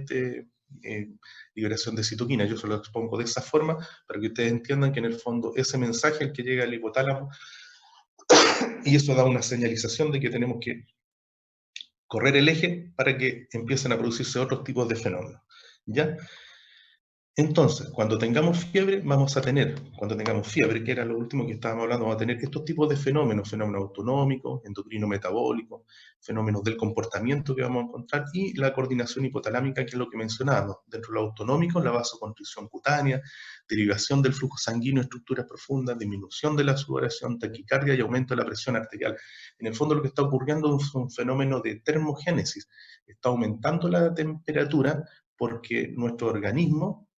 independiente liberación de citoquina. Yo se lo expongo de esa forma para que ustedes entiendan que en el fondo ese mensaje es el que llega al hipotálamo y eso da una señalización de que tenemos que correr el eje para que empiecen a producirse otros tipos de fenómenos, ¿ya? Entonces, cuando tengamos fiebre, cuando tengamos fiebre, que era lo último que estábamos hablando, vamos a tener estos tipos de fenómenos autonómicos, endocrino-metabólicos, fenómenos del comportamiento que vamos a encontrar, y la coordinación hipotalámica, que es lo que mencionábamos. Dentro de lo autonómico, la vasoconstricción cutánea, derivación del flujo sanguíneo, estructuras profundas, disminución de la sudoración, taquicardia y aumento de la presión arterial. En el fondo lo que está ocurriendo es un fenómeno de termogénesis. Está aumentando la temperatura porque nuestro organismo,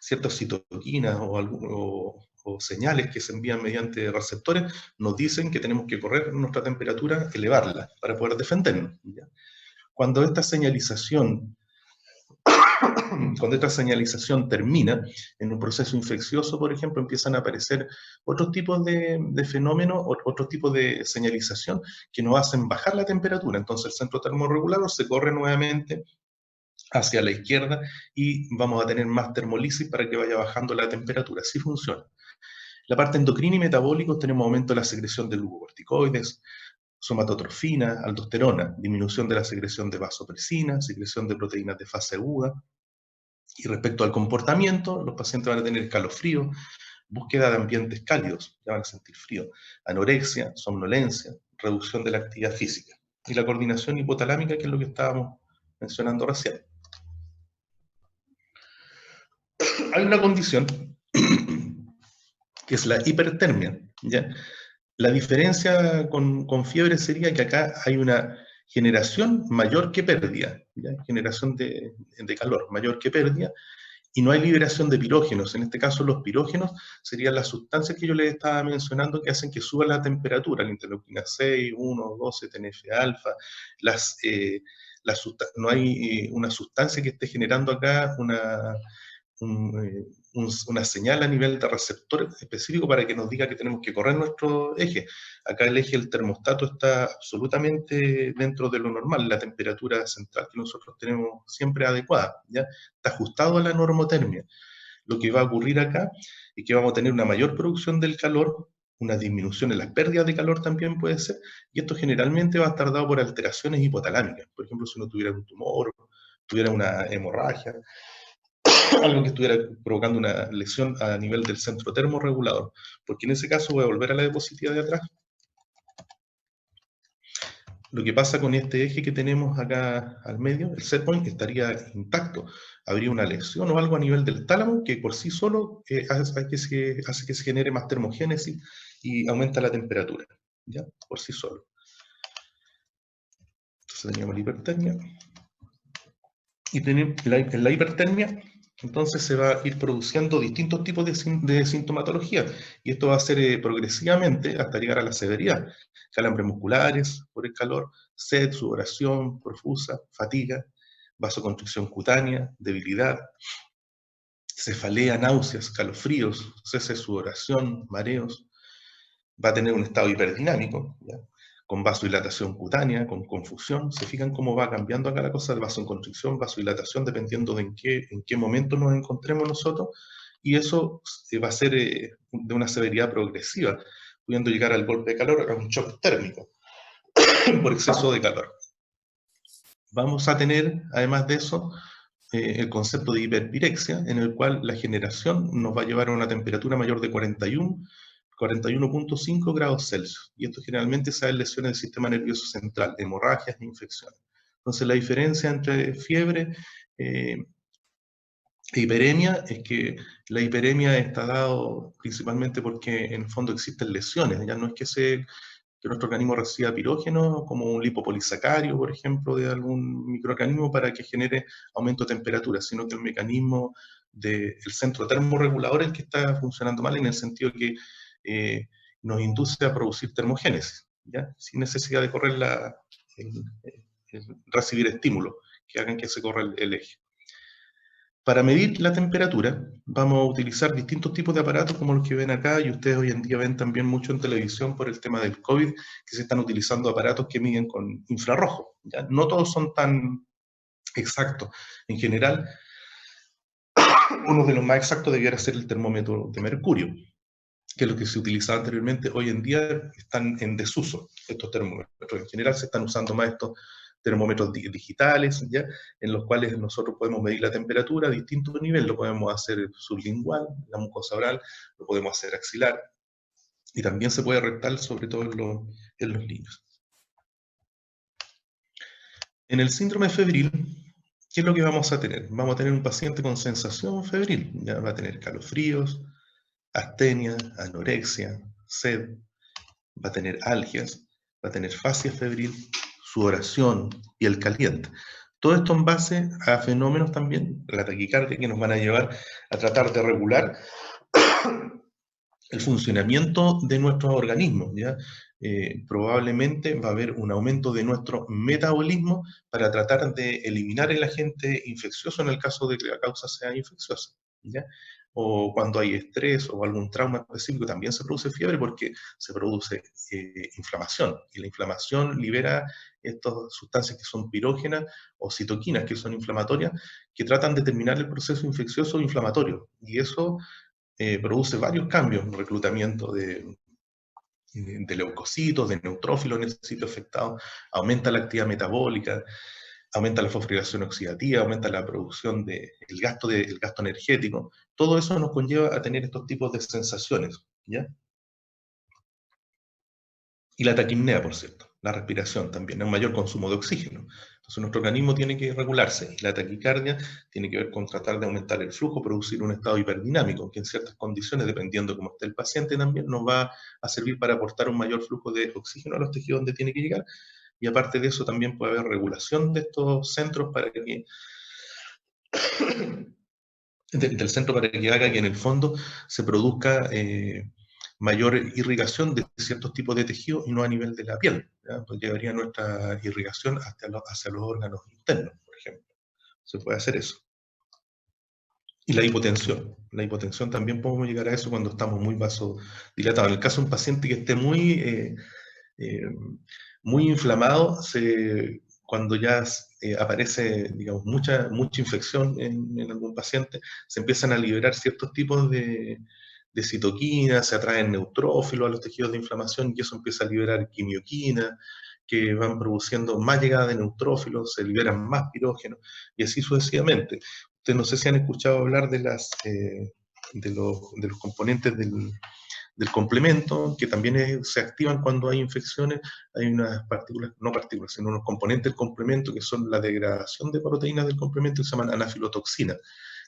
ciertas citoquinas o señales que se envían mediante receptores nos dicen que tenemos que correr nuestra temperatura, elevarla para poder defendernos, ¿ya? Cuando esta señalización termina en un proceso infeccioso, por ejemplo, empiezan a aparecer otros tipos de fenómenos, otros tipos de señalización que nos hacen bajar la temperatura. Entonces el centro termorregulador se corre nuevamente hacia la izquierda y vamos a tener más termolisis para que vaya bajando la temperatura. Así funciona. La parte endocrina y metabólicos tenemos aumento de la secreción de glucocorticoides, somatotrofina, aldosterona, disminución de la secreción de vasopresina, secreción de proteínas de fase aguda. Y respecto al comportamiento, los pacientes van a tener escalofrío, búsqueda de ambientes cálidos, ya van a sentir frío, anorexia, somnolencia, reducción de la actividad física. Y la coordinación hipotalámica, que es lo que estábamos mencionando recién. Hay una condición que es la hipertermia, ¿ya? La diferencia con fiebre sería que acá hay una generación mayor que pérdida, ¿ya? Generación de calor mayor que pérdida, y no hay liberación de pirógenos. En este caso, los pirógenos serían las sustancias que yo les estaba mencionando que hacen que suba la temperatura, la interleuquina 6, 1, 12, TNF-alfa, no hay una sustancia que esté generando acá una señal a nivel de receptor específico para que nos diga que tenemos que correr nuestro eje. Acá el eje del termostato está absolutamente dentro de lo normal, la temperatura central que nosotros tenemos siempre adecuada, ¿ya? Está ajustado a la normotermia. Lo que va a ocurrir acá es que vamos a tener una mayor producción del calor, una disminución en las pérdidas de calor también puede ser, y esto generalmente va a estar dado por alteraciones hipotalámicas. Por ejemplo, si uno tuviera un tumor, tuviera una hemorragia, algo que estuviera provocando una lesión a nivel del centro termorregulador, porque en ese caso voy a volver a la diapositiva de atrás. Lo que pasa con este eje que tenemos acá al medio, el set point, estaría intacto. Habría una lesión o algo a nivel del tálamo que por sí solo hace que se genere más termogénesis y aumenta la temperatura, ¿ya? Por sí solo. Entonces teníamos la hipertermia. Y tenemos en la hipertermia, entonces se va a ir produciendo distintos tipos de sintomatología, y esto va a ser progresivamente hasta llegar a la severidad. Calambres musculares por el calor, sed, sudoración profusa, fatiga, vasoconstricción cutánea, debilidad, cefalea, náuseas, calofríos, cese de sudoración, mareos. Va a tener un estado hiperdinámico, ¿ya? Con vasodilatación cutánea, con confusión. Se fijan cómo va cambiando acá la cosa de vasoconstricción, vasodilatación, dependiendo de en qué momento nos encontremos nosotros, y eso va a ser de una severidad progresiva, pudiendo llegar al golpe de calor, a un shock térmico por exceso de calor. Vamos a tener, además de eso, el concepto de hiperpirexia, en el cual la generación nos va a llevar a una temperatura mayor de 41.5 grados Celsius. Y esto generalmente se da en lesiones del sistema nervioso central, hemorragias e infecciones. Entonces la diferencia entre fiebre e hiperemia es que la hiperemia está dado principalmente porque en el fondo existen lesiones. Ya no es que nuestro organismo reciba pirógeno, como un lipopolisacario, por ejemplo, de algún microorganismo para que genere aumento de temperatura, sino que el mecanismo del centro termorregulador es el que está funcionando mal, en el sentido que nos induce a producir termogénesis, ¿ya? Sin necesidad de correr recibir estímulos que hagan que se corra el eje. Para medir la temperatura, vamos a utilizar distintos tipos de aparatos como los que ven acá, y ustedes hoy en día ven también mucho en televisión por el tema del COVID, que se están utilizando aparatos que miden con infrarrojo, ¿ya? No todos son tan exactos. En general, uno de los más exactos debiera ser el termómetro de mercurio, que es lo que se utilizaba anteriormente. Hoy en día están en desuso estos termómetros. En general se están usando más estos termómetros digitales, ¿ya? En los cuales nosotros podemos medir la temperatura a distintos niveles. Lo podemos hacer sublingual, la mucosa oral, lo podemos hacer axilar, y también se puede rectal, sobre todo en los niños. En el síndrome febril, ¿qué es lo que vamos a tener? Vamos a tener un paciente con sensación febril, ya va a tener calofríos, astenia, anorexia, sed, va a tener algias, va a tener fascia febril, sudoración, piel caliente. Todo esto en base a fenómenos también, la taquicardia, que nos van a llevar a tratar de regular el funcionamiento de nuestros organismos, ¿ya? Probablemente va a haber un aumento de nuestro metabolismo para tratar de eliminar el agente infeccioso en el caso de que la causa sea infecciosa, ¿ya? O cuando hay estrés o algún trauma específico también se produce fiebre porque se produce inflamación, y la inflamación libera estas sustancias que son pirógenas o citoquinas que son inflamatorias, que tratan de terminar el proceso infeccioso o inflamatorio, y eso produce varios cambios en el reclutamiento de leucocitos, de neutrófilos en el sitio afectado, aumenta la actividad metabólica, aumenta la fosforilación oxidativa, aumenta la producción del gasto energético. Todo eso nos conlleva a tener estos tipos de sensaciones, ¿ya? Y la taquipnea, por cierto, la respiración también, un mayor consumo de oxígeno. Entonces nuestro organismo tiene que regularse, y la taquicardia tiene que ver con tratar de aumentar el flujo, producir un estado hiperdinámico, que en ciertas condiciones, dependiendo de cómo esté el paciente, también nos va a servir para aportar un mayor flujo de oxígeno a los tejidos donde tiene que llegar. Y aparte de eso también puede haber regulación de estos centros para que del centro, para que haga que en el fondo se produzca mayor irrigación de ciertos tipos de tejidos y no a nivel de la piel, ¿ya? Pues llevaría nuestra irrigación hacia los órganos internos, por ejemplo. Se puede hacer eso. Y la hipotensión. La hipotensión también podemos llegar a eso cuando estamos muy vasodilatados. En el caso de un paciente que esté eh, muy inflamado, cuando ya aparece, digamos, mucha infección en algún paciente, se empiezan a liberar ciertos tipos de citoquinas, se atraen neutrófilos a los tejidos de inflamación, y eso empieza a liberar quimioquinas, que van produciendo más llegada de neutrófilos, se liberan más pirógenos, y así sucesivamente. Ustedes no sé si han escuchado hablar de los componentes del complemento, que también se activan cuando hay infecciones. Hay unas partículas, no partículas, sino unos componentes del complemento que son la degradación de proteínas del complemento, que se llaman anafilotoxinas.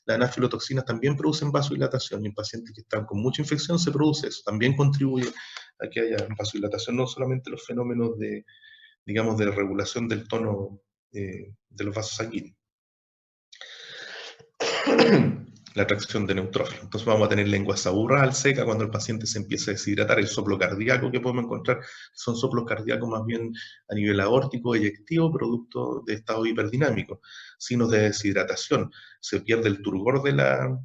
Las anafilotoxinas también producen vasodilatación, y en pacientes que están con mucha infección se produce eso. También contribuye a que haya vasodilatación, no solamente los fenómenos digamos, de regulación del tono de los vasos sanguíneos. La atracción de neutrófilos. Entonces vamos a tener lengua saburral, seca, cuando el paciente se empieza a deshidratar. El soplo cardíaco que podemos encontrar son soplos cardíacos más bien a nivel aórtico, eyectivo, producto de estado hiperdinámico. Signos de deshidratación: se pierde el turgor de la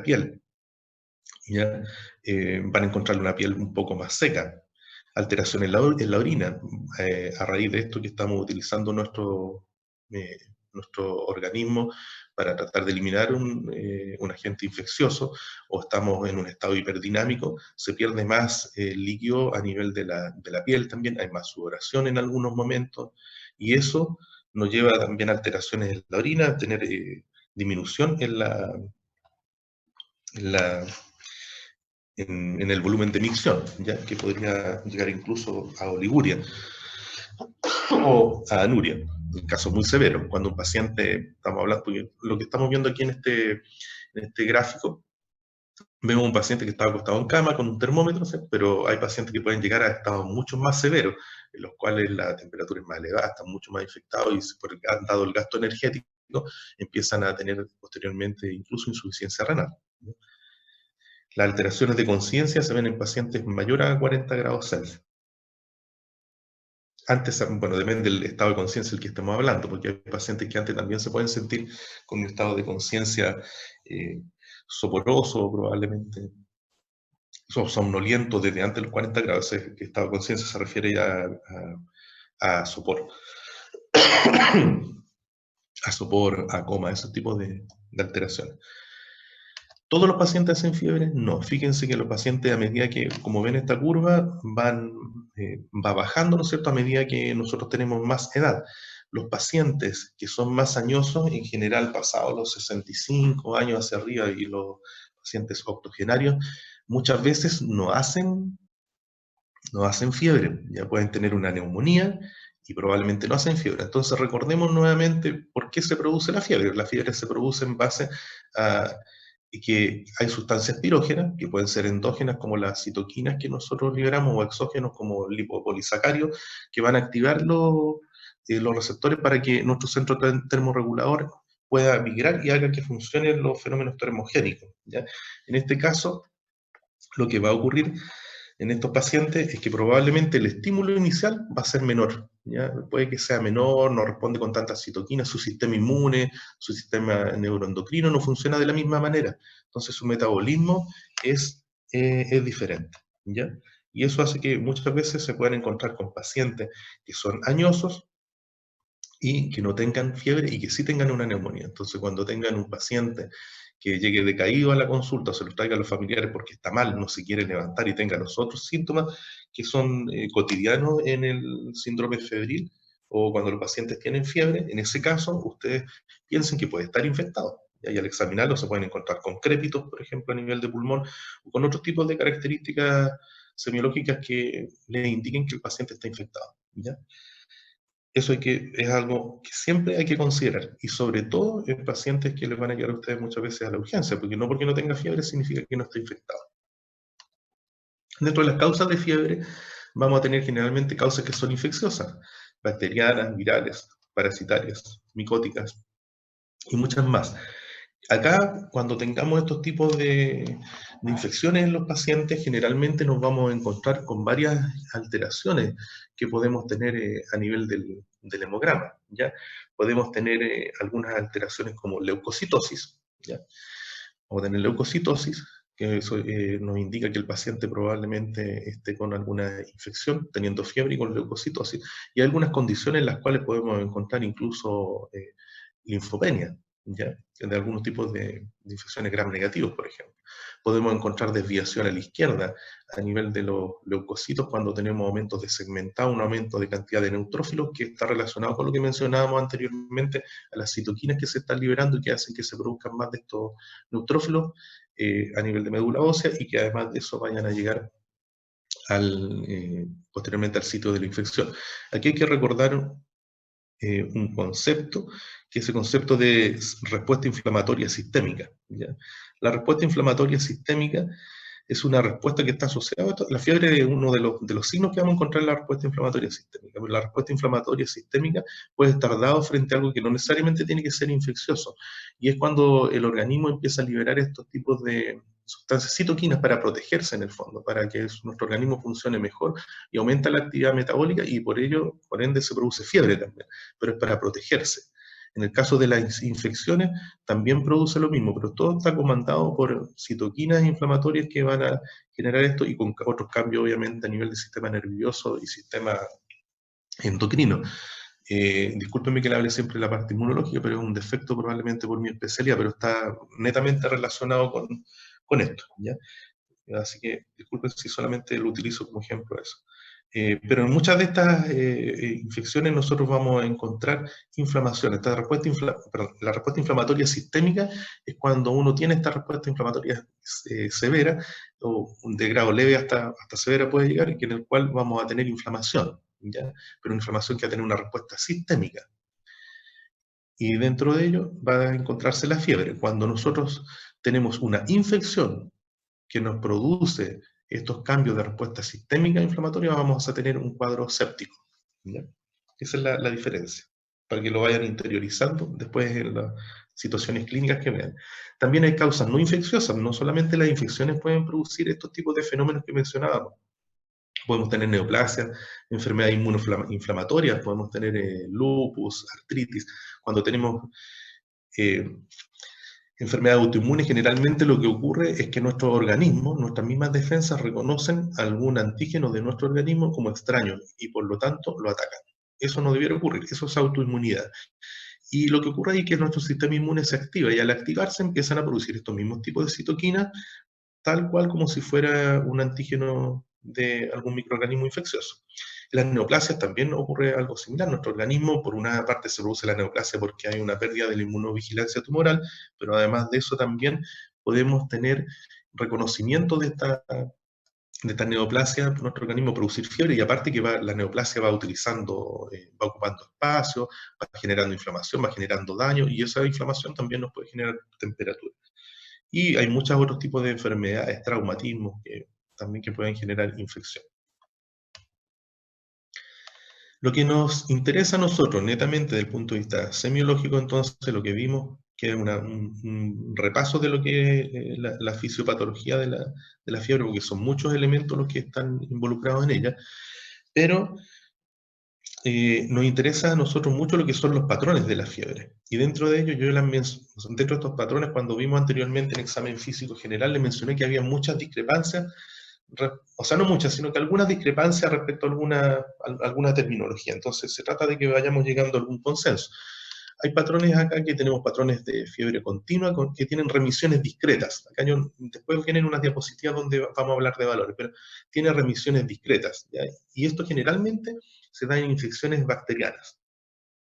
piel, ¿ya? Van a encontrar una piel un poco más seca. Alteración en la orina, a raíz de esto que estamos utilizando nuestro organismo para tratar de eliminar un agente infeccioso, o estamos en un estado hiperdinamico, se pierde más líquido a nivel de la piel también, hay más sudoración en algunos momentos, y eso nos lleva también a alteraciones en la orina, a tener disminución en la en el volumen de micción, ¿ya? Que podría llegar incluso a oliguria o a anuria, en casos muy severos, cuando un paciente, estamos hablando, porque lo que estamos viendo aquí en este gráfico, vemos un paciente que está acostado en cama con un termómetro, ¿sí? Pero hay pacientes que pueden llegar a estados mucho más severos, en los cuales la temperatura es más elevada, están mucho más infectados, y dado el gasto energético, empiezan a tener posteriormente incluso insuficiencia renal, ¿no? Las alteraciones de conciencia se ven en pacientes mayores a 40 grados Celsius. Antes, bueno, depende del estado de conciencia del que estemos hablando, porque hay pacientes que antes también se pueden sentir con un estado de conciencia soporoso, probablemente somnoliento desde antes de los 40 grados. Ese estado de conciencia se refiere ya a sopor, a sopor, a coma, ese tipo de alteraciones. ¿Todos los pacientes hacen fiebre? No. Fíjense que los pacientes, a medida que, como ven esta curva, va bajando, ¿no es cierto?, a medida que nosotros tenemos más edad. Los pacientes que son más añosos, en general pasados los 65 años hacia arriba, y los pacientes octogenarios, muchas veces no hacen fiebre. Ya pueden tener una neumonía y probablemente no hacen fiebre. Entonces recordemos nuevamente por qué se produce la fiebre. La fiebre se produce en base a que hay sustancias pirógenas, que pueden ser endógenas como las citoquinas que nosotros liberamos, o exógenos como lipopolisacarios, que van a activar los receptores para que nuestro centro termorregulador pueda migrar y haga que funcionen los fenómenos termogénicos, ¿ya? En este caso, lo que va a ocurrir en estos pacientes es que probablemente el estímulo inicial va a ser menor, ¿ya? Puede que sea menor, no responde con tantas citoquinas, su sistema inmune, su sistema neuroendocrino no funciona de la misma manera, entonces su metabolismo es diferente, ¿ya? Y eso hace que muchas veces se puedan encontrar con pacientes que son añosos y que no tengan fiebre y que sí tengan una neumonía. Entonces, cuando tengan un paciente que llegue decaído a la consulta, o se los traiga a los familiares porque está mal, no se quiere levantar y tenga los otros síntomas que son cotidianos en el síndrome febril, o cuando los pacientes tienen fiebre, en ese caso, ustedes piensen que puede estar infectado. Y al examinarlo se pueden encontrar con crépitos, por ejemplo, a nivel de pulmón, o con otros tipos de características semiológicas que le indiquen que el paciente está infectado, ¿ya? Eso es algo que siempre hay que considerar, y sobre todo en pacientes que les van a llegar a ustedes muchas veces a la urgencia, porque no porque no tenga fiebre significa que no está infectado. Dentro de las causas de fiebre vamos a tener generalmente causas que son infecciosas, bacterianas, virales, parasitarias, micóticas y muchas más. Acá, cuando tengamos estos tipos de infecciones en los pacientes, generalmente nos vamos a encontrar con varias alteraciones que podemos tener a nivel del hemograma, ¿ya? Podemos tener algunas alteraciones como leucocitosis, ¿ya? Vamos a tener leucocitosis, que eso nos indica que el paciente probablemente esté con alguna infección, teniendo fiebre y con leucocitosis. Y hay algunas condiciones en las cuales podemos encontrar incluso linfopenia, ¿ya? De algunos tipos de infecciones gram negativos, por ejemplo. Podemos encontrar desviación a la izquierda a nivel de los leucocitos cuando tenemos aumentos de segmentado, un aumento de cantidad de neutrófilos que está relacionado con lo que mencionábamos anteriormente, a las citoquinas que se están liberando y que hacen que se produzcan más de estos neutrófilos a nivel de médula ósea, y que además de eso vayan a llegar posteriormente al sitio de la infección. Aquí hay que recordar un concepto, que es el concepto de respuesta inflamatoria sistémica, ¿ya? La respuesta inflamatoria sistémica es una respuesta que está asociada a esto. La fiebre es uno de los signos que vamos a encontrar en la respuesta inflamatoria sistémica. Pero la respuesta inflamatoria sistémica puede estar dado frente a algo que no necesariamente tiene que ser infeccioso, y es cuando el organismo empieza a liberar estos tipos de sustancias citoquinas para protegerse, en el fondo, para que nuestro organismo funcione mejor, y aumenta la actividad metabólica, y por ello, por ende, se produce fiebre también, pero es para protegerse. En el caso de las infecciones, también produce lo mismo, pero todo está comandado por citoquinas inflamatorias que van a generar esto, y con otros cambios, obviamente, a nivel del sistema nervioso y sistema endocrino. Discúlpenme que le hable siempre de la parte inmunológica, pero es un defecto probablemente por mi especialidad, pero está netamente relacionado con esto, ¿ya? Así que disculpen si solamente lo utilizo como ejemplo de eso. Pero en muchas de estas infecciones nosotros vamos a encontrar inflamación. La respuesta inflamatoria sistémica es cuando uno tiene esta respuesta inflamatoria severa, o de grado leve hasta severa puede llegar, y que en el cual vamos a tener inflamación, ¿ya? Pero una inflamación que va a tener una respuesta sistémica. Y dentro de ello va a encontrarse la fiebre. Cuando nosotros tenemos una infección que nos produce estos cambios de respuesta sistémica inflamatoria, vamos a tener un cuadro séptico, ¿ya? Esa es la diferencia, para que lo vayan interiorizando después en las situaciones clínicas que vean. También hay causas no infecciosas, no solamente las infecciones pueden producir estos tipos de fenómenos que mencionábamos. Podemos tener neoplasia, enfermedades inmunoinflamatorias, podemos tener lupus, artritis. Cuando tenemos enfermedades autoinmunes, generalmente lo que ocurre es que nuestro organismo, nuestras mismas defensas reconocen algún antígeno de nuestro organismo como extraño y por lo tanto lo atacan. Eso no debiera ocurrir, eso es autoinmunidad. Y lo que ocurre ahí es que nuestro sistema inmune se activa y al activarse empiezan a producir estos mismos tipos de citoquinas, tal cual como si fuera un antígeno de algún microorganismo infeccioso. En las neoplasias también ocurre algo similar. Nuestro organismo, por una parte, se produce la neoplasia porque hay una pérdida de la inmunovigilancia tumoral, pero además de eso también podemos tener reconocimiento de esta neoplasia, nuestro organismo producir fiebre, y aparte que la neoplasia va utilizando, va ocupando espacio, va generando inflamación, va generando daño, y esa inflamación también nos puede generar temperatura. Y hay muchos otros tipos de enfermedades, traumatismos, también que pueden generar infección. Lo que nos interesa a nosotros, netamente desde el punto de vista semiológico, entonces, lo que vimos, que es un repaso de lo que es la fisiopatología de la fiebre, porque son muchos elementos los que están involucrados en ella, pero nos interesa a nosotros mucho lo que son los patrones de la fiebre. Y dentro de ellos, dentro de estos patrones, cuando vimos anteriormente en examen físico general, les mencioné que había muchas discrepancias, o sea, no muchas, sino que algunas discrepancias respecto a alguna terminología. Entonces, se trata de que vayamos llegando a algún consenso. Hay patrones acá que tenemos patrones de fiebre continua que tienen remisiones discretas. Acá después vienen unas diapositivas donde vamos a hablar de valores, pero tiene remisiones discretas, ¿ya? Y esto generalmente se da en infecciones bacterianas.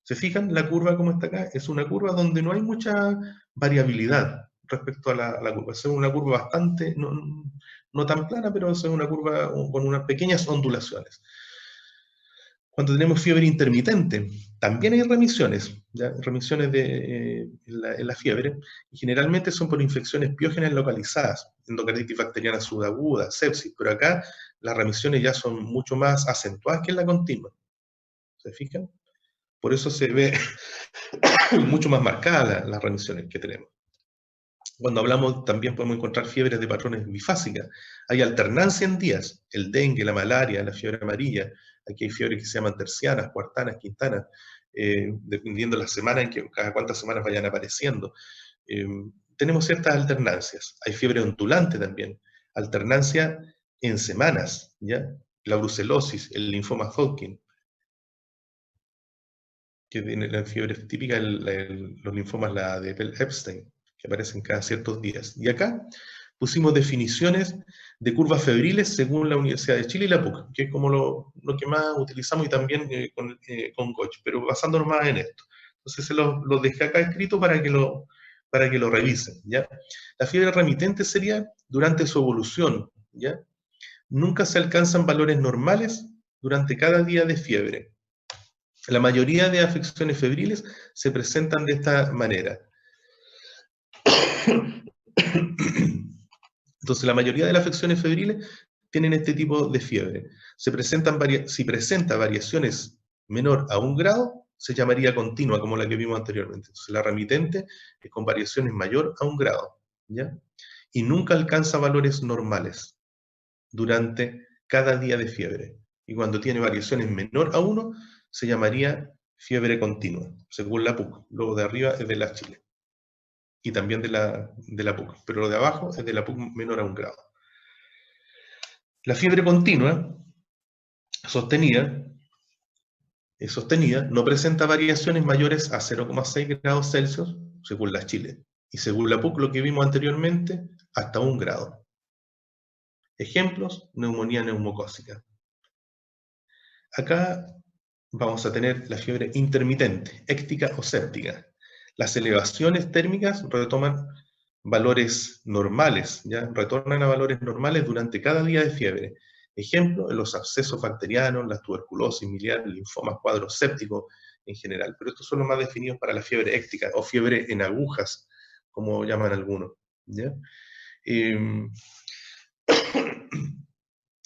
¿Se fijan? La curva como está acá es una curva donde no hay mucha variabilidad respecto a la curva. Es una curva bastante, no tan plana, pero es una curva con unas pequeñas ondulaciones. Cuando tenemos fiebre intermitente, también hay remisiones, ¿ya? Remisiones en la fiebre, y generalmente son por infecciones piógenas localizadas, endocarditis bacteriana subaguda, sepsis, pero acá las remisiones ya son mucho más acentuadas que en la continua. ¿Se fijan? Por eso se ve mucho más marcadas las remisiones que tenemos. Cuando hablamos, también podemos encontrar fiebres de patrones bifásicas. Hay alternancia en días, el dengue, la malaria, la fiebre amarilla. Aquí hay fiebres que se llaman tercianas, cuartanas, quintanas, dependiendo de la semana en que cada cuántas semanas vayan apareciendo. Tenemos ciertas alternancias. Hay fiebre ondulante también, alternancia en semanas, ¿ya? La brucelosis, el linfoma Hodgkin, que tiene la fiebre típica, los linfomas, la de Epstein, que aparecen cada ciertos días. Y acá pusimos definiciones de curvas febriles según la Universidad de Chile y la PUC, que es como lo que más utilizamos, y también con Koch, pero basándonos más en esto. Entonces se lo dejé acá escrito para que lo revisen, ¿ya? La fiebre remitente sería durante su evolución, ¿ya? Nunca se alcanzan valores normales durante cada día de fiebre. La mayoría de afecciones febriles se presentan de esta manera. Entonces, la mayoría de las afecciones febriles tienen este tipo de fiebre. Si presenta variaciones menor a 1 grado, se llamaría continua, como la que vimos anteriormente. Entonces, la remitente es con variaciones mayor a 1 grado, ¿ya? Y nunca alcanza valores normales durante cada día de fiebre. Y cuando tiene variaciones menor a 1, se llamaría fiebre continua, según la PUC. Lo de arriba es de la Chile. Y también de la PUC. Pero lo de abajo es de la PUC menor a 1 grado. La fiebre continua, sostenida, no presenta variaciones mayores a 0,6 grados Celsius, según la Chile. Y según la PUC, lo que vimos anteriormente, hasta 1 grado. Ejemplos: neumonía neumocócica. Acá vamos a tener la fiebre intermitente, éctica o séptica. Las elevaciones térmicas retoman valores normales, ¿ya? Retornan a valores normales durante cada día de fiebre. Ejemplo, los abscesos bacterianos, la tuberculosis miliar, linfomas, cuadros sépticos en general. Pero estos son los más definidos para la fiebre éctica o fiebre en agujas, como llaman algunos, ¿ya? Y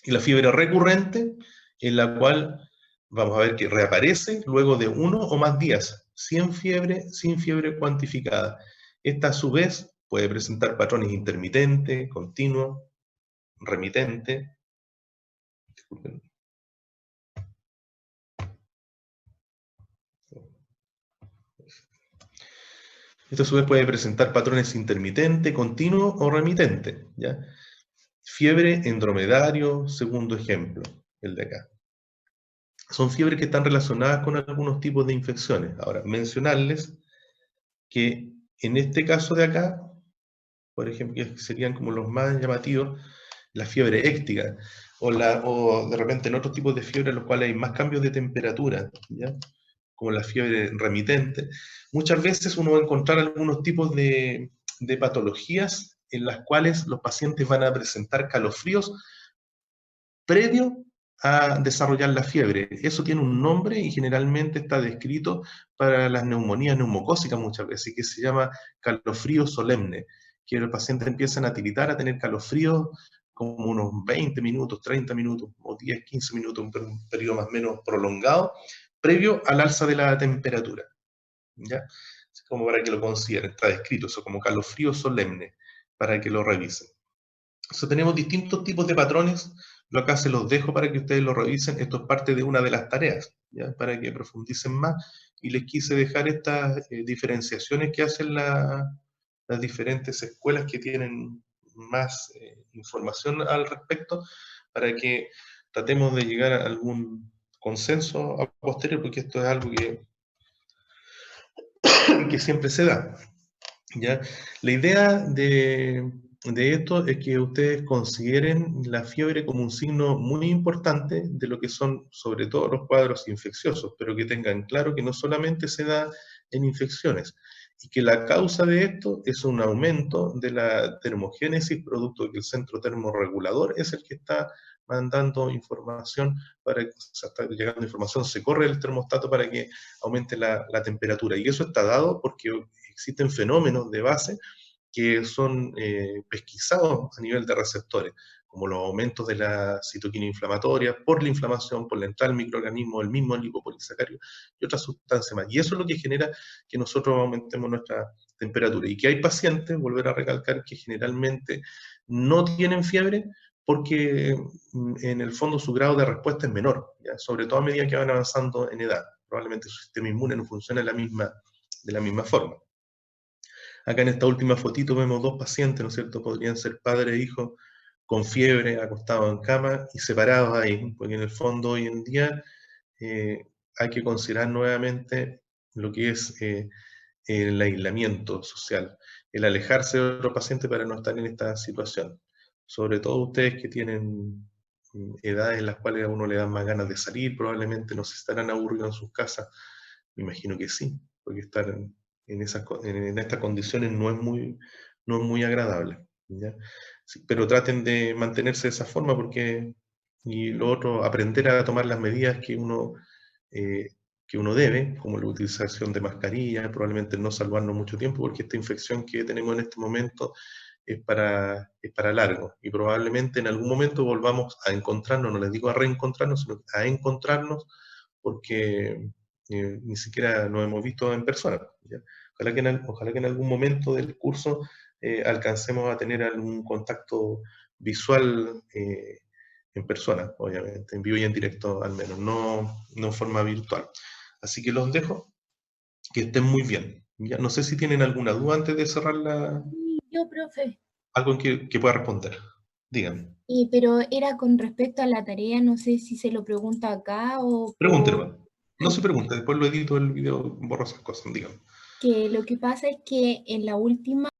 la fiebre recurrente, en la cual vamos a ver que reaparece luego de 1 o más días, sin fiebre cuantificada. Esta, a su vez, puede presentar patrones intermitente, continuo, remitente, Disculpen. Esto a su vez puede presentar patrones intermitente, continuo o remitente, ¿ya? Fiebre en dromedario, segundo ejemplo, el de acá. Son fiebres que están relacionadas con algunos tipos de infecciones. Ahora, mencionarles que en este caso de acá, por ejemplo, que serían como los más llamativos, la fiebre éctica, o de repente en otros tipos de fiebre en los cuales hay más cambios de temperatura, ¿ya? Como la fiebre remitente, muchas veces uno va a encontrar algunos tipos de patologías en las cuales los pacientes van a presentar calofríos previo a desarrollar la fiebre. Eso tiene un nombre y generalmente está descrito para las neumonías neumocócicas muchas veces, que se llama calofrío solemne, que los pacientes empiezan a tiritar, a tener calofríos como unos 20 minutos, 30 minutos, o 10, 15 minutos, un periodo más o menos prolongado, previo al alza de la temperatura, ¿ya? Es como para que lo consideren, está descrito eso como calofrío solemne, para que lo revisen. Entonces tenemos distintos tipos de patrones, lo acá se los dejo para que ustedes lo revisen, esto es parte de una de las tareas, ¿ya? Para que profundicen más, y les quise dejar estas diferenciaciones que hacen las diferentes escuelas que tienen más información al respecto, para que tratemos de llegar a algún consenso a posterior, porque esto es algo que siempre se da, ¿ya? La idea de esto es que ustedes consideren la fiebre como un signo muy importante de lo que son sobre todo los cuadros infecciosos, pero que tengan claro que no solamente se da en infecciones, y que la causa de esto es un aumento de la termogénesis, producto de que el centro termorregulador es el que está mandando información, para que está llegando información, se corre el termostato para que aumente la temperatura. Y eso está dado porque existen fenómenos de base que son pesquisados a nivel de receptores, como los aumentos de la citoquina inflamatoria por la inflamación, por la entrada del microorganismo, el mismo lipopolisacárido y otras sustancias más. Y eso es lo que genera que nosotros aumentemos nuestra temperatura. Y que hay pacientes, volver a recalcar, que generalmente no tienen fiebre porque en el fondo su grado de respuesta es menor, ¿ya? Sobre todo a medida que van avanzando en edad. Probablemente su sistema inmune no funciona de la misma forma. Acá en esta última fotito vemos dos pacientes, ¿no es cierto? Podrían ser padre e hijo con fiebre, acostados en cama y separados ahí, porque en el fondo hoy en día hay que considerar nuevamente lo que es el aislamiento social, el alejarse de otro paciente para no estar en esta situación. Sobre todo ustedes que tienen edades en las cuales a uno le dan más ganas de salir, probablemente no se estarán aburridos en sus casas, me imagino que sí, porque estar en estas condiciones no es muy agradable, ¿ya? Sí, pero traten de mantenerse de esa forma, porque, y lo otro, aprender a tomar las medidas que uno debe, como la utilización de mascarilla, probablemente no salvarnos mucho tiempo, porque esta infección que tenemos en este momento es para largo, y probablemente en algún momento volvamos a encontrarnos, no les digo a reencontrarnos, sino a encontrarnos, porque ni siquiera nos hemos visto en persona, ¿ya? Ojalá que en algún momento del curso alcancemos a tener algún contacto visual en persona, obviamente, en vivo y en directo al menos, no en forma virtual. Así que los dejo, que estén muy bien. Ya, no sé si tienen alguna duda antes de cerrar Yo, profe. algo en que pueda responder. Díganme. Pero era con respecto a la tarea, no sé si se lo pregunta acá o por... Pregúnteme. No se pregunte, después lo edito el video, borro esas cosas, díganme. Que lo que pasa es que en la última